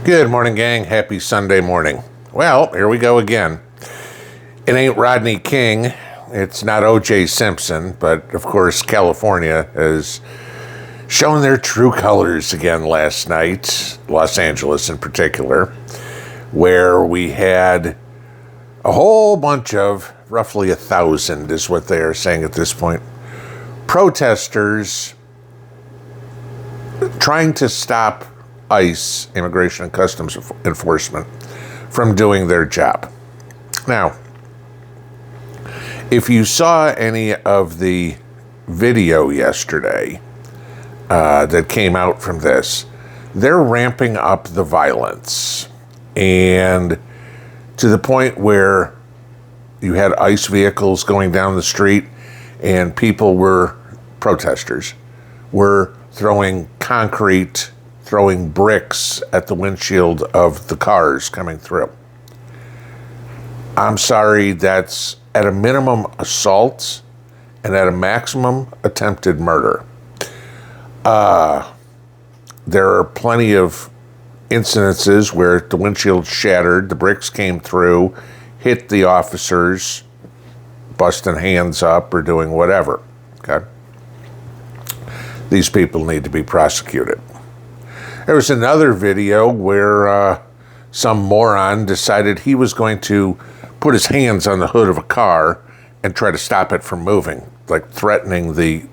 Good morning, gang. Happy Sunday morning. Well, here we go again. It ain't Rodney King. It's not O.J. Simpson. But, of course, California has shown their true colors again last night. Los Angeles in particular. Where we had a whole bunch of, roughly 1,000 is what they are saying at this point, protesters trying to stop ICE, Immigration and Customs Enforcement, from doing their job. Now, if you saw any of the video yesterday that came out from this, they're ramping up the violence. And to the point where you had ICE vehicles going down the street and protesters were throwing concrete, throwing bricks at the windshield of the cars coming through. I'm sorry, that's at a minimum assault and at a maximum attempted murder. There are plenty of incidences where the windshield shattered, the bricks came through, hit the officers, busting hands up or doing whatever. Okay? These people need to be prosecuted. There was another video where some moron decided he was going to put his hands on the hood of a car and try to stop it from moving, like threatening the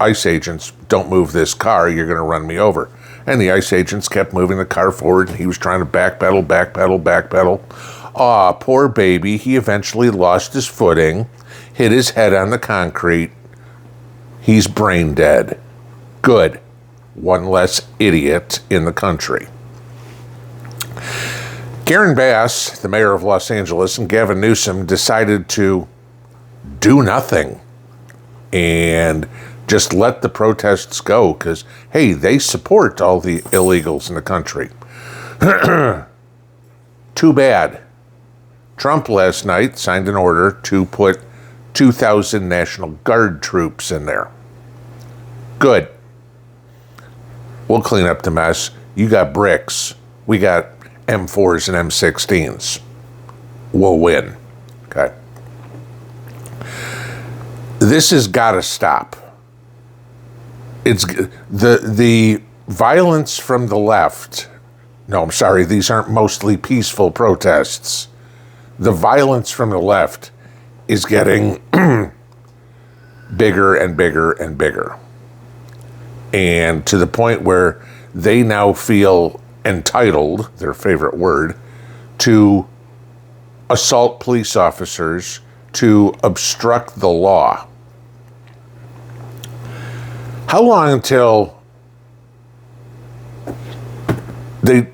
ICE agents, don't move this car, you're going to run me over. And the ICE agents kept moving the car forward, and he was trying to backpedal. Aw, poor baby, he eventually lost his footing, hit his head on the concrete. He's brain dead. Good. One less idiot in the country. Karen Bass, the mayor of Los Angeles, and Gavin Newsom decided to do nothing and just let the protests go because, hey, they support all the illegals in the country. Too bad. Trump last night signed an order to put 2,000 National Guard troops in there. Good. We'll clean up the mess. You got bricks. We got M4s and M16s. We'll win. Okay. This has got to stop. It's the violence from the left. No, I'm sorry. These aren't mostly peaceful protests. The violence from the left is getting bigger and bigger and bigger. And to the point where they now feel entitled, their favorite word, to assault police officers, to obstruct the law. How long until they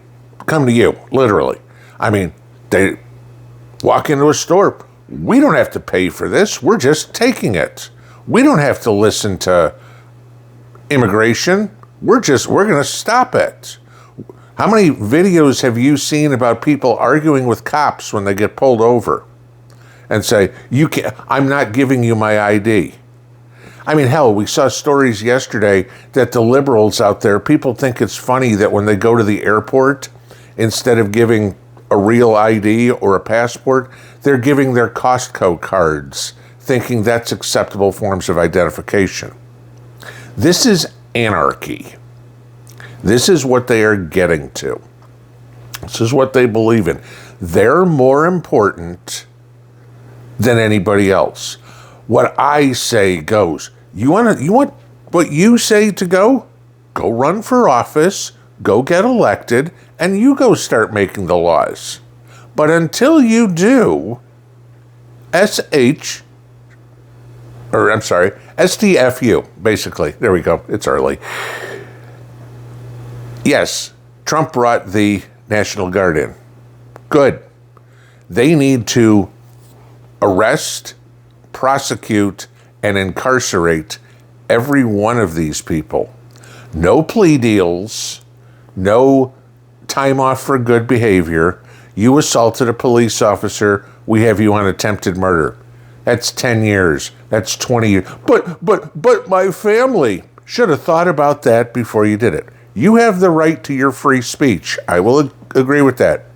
come to you, literally? I mean, they walk into a store. We don't have to pay for this. We're just taking it. We don't have to listen to immigration. We're going to stop it. How many videos have you seen about people arguing with cops when they get pulled over and say, I'm not giving you my ID? I mean, hell, we saw stories yesterday that the liberals out there, people think it's funny that when they go to the airport, instead of giving a real ID or a passport, they're giving their Costco cards, thinking that's acceptable forms of identification. This is anarchy. This is what they are getting to. This is what they believe in. They're more important than anybody else. What I say goes. You want what you say to go? Go run for office, go get elected, and you go start making the laws. But until you do, STFU, basically. There we go. It's early. Yes, Trump brought the National Guard in. Good. They need to arrest, prosecute, and incarcerate every one of these people. No plea deals, no time off for good behavior. You assaulted a police officer, we have you on attempted murder. That's 10 years. That's 20 years. But my family should have thought about that before you did it. You have the right to your free speech. I will agree with that.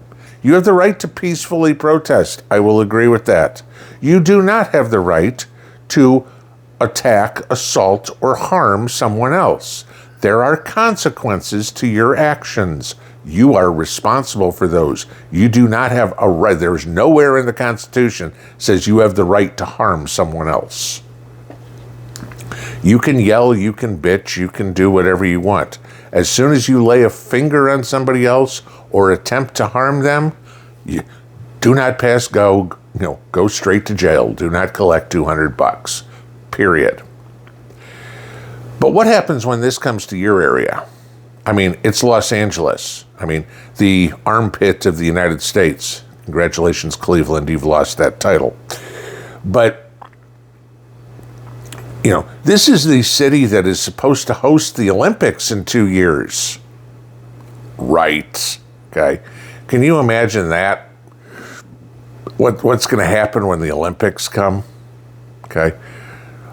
You have the right to peacefully protest. I will agree with that. You do not have the right to attack, assault, or harm someone else. There are consequences to your actions. You are responsible for those. You do not have a right. There's nowhere in the Constitution says you have the right to harm someone else. You can yell, you can bitch, you can do whatever you want. As soon as you lay a finger on somebody else or attempt to harm them, you do not pass go. Go straight to jail. Do not collect $200. Period. But what happens when this comes to your area? I mean, it's Los Angeles. I mean, the armpit of the United States. Congratulations, Cleveland, you've lost that title. But, this is the city that is supposed to host the Olympics in 2 years. Right. Okay. Can you imagine that? What's going to happen when the Olympics come? Okay.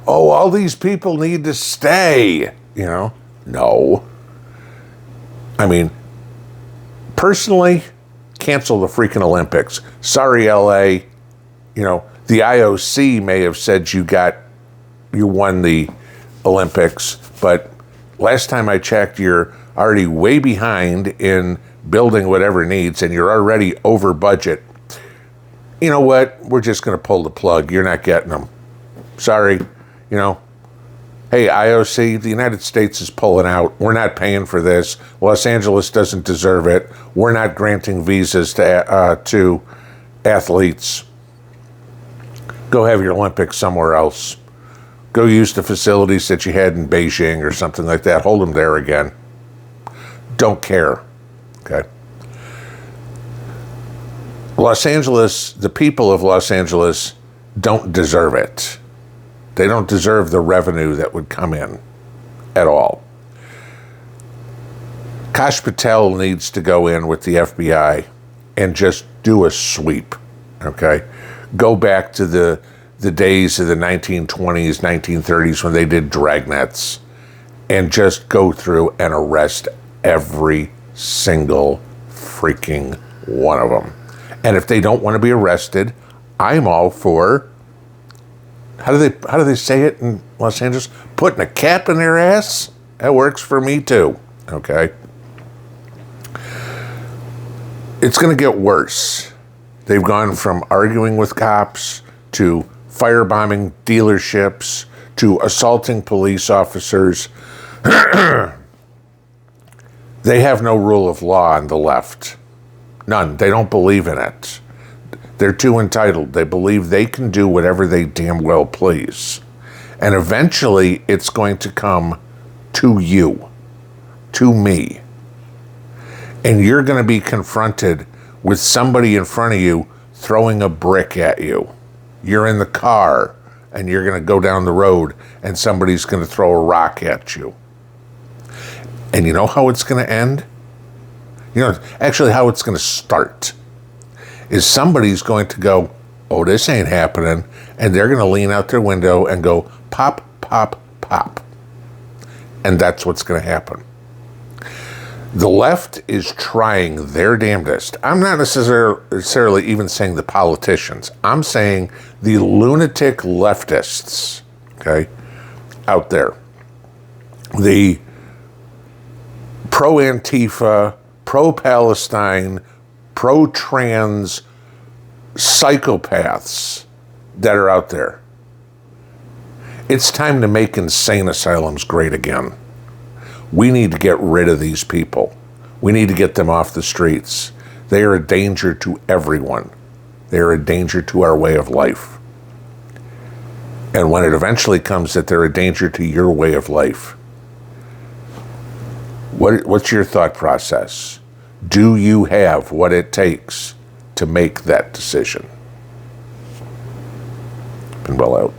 Oh, all these people need to stay. No. I mean, personally, cancel the freaking Olympics. Sorry, LA. The IOC may have said you won the Olympics, but last time I checked, you're already way behind in building whatever needs, and you're already over budget. You know what? We're just going to pull the plug. You're not getting them. Sorry. Hey, IOC, the United States is pulling out. We're not paying for this. Los Angeles doesn't deserve it. We're not granting visas to athletes. Go have your Olympics somewhere else. Go use the facilities that you had in Beijing or something like that. Hold them there again. Don't care. Okay. Los Angeles, the people of Los Angeles don't deserve it. They don't deserve the revenue that would come in at all. Kash Patel needs to go in with the FBI and just do a sweep, okay? Go back to the days of the 1920s, 1930s when they did dragnets and just go through and arrest every single freaking one of them. And if they don't want to be arrested, I'm all for, how do they say it in Los Angeles? Putting a cap in their ass? That works for me too, okay? It's going to get worse. They've gone from arguing with cops to firebombing dealerships to assaulting police officers. They have no rule of law on the left. None. They don't believe in it. They're too entitled. They believe they can do whatever they damn well please. And eventually it's going to come to you, to me. And you're going to be confronted with somebody in front of you throwing a brick at you. You're in the car and you're going to go down the road and somebody's going to throw a rock at you. And you know how it's going to end? Actually how it's going to start is somebody's going to go, oh, this ain't happening. And they're going to lean out their window and go, pop, pop, pop. And that's what's going to happen. The left is trying their damnedest. I'm not necessarily even saying the politicians. I'm saying the lunatic leftists, okay, out there. The pro-Antifa, pro-Palestine, pro-trans psychopaths that are out there. It's time to make insane asylums great again. We need to get rid of these people. We need to get them off the streets. They are a danger to everyone. They are a danger to our way of life. And when it eventually comes that they're a danger to your way of life, what's your thought process? Do you have what it takes to make that decision? Pinball out.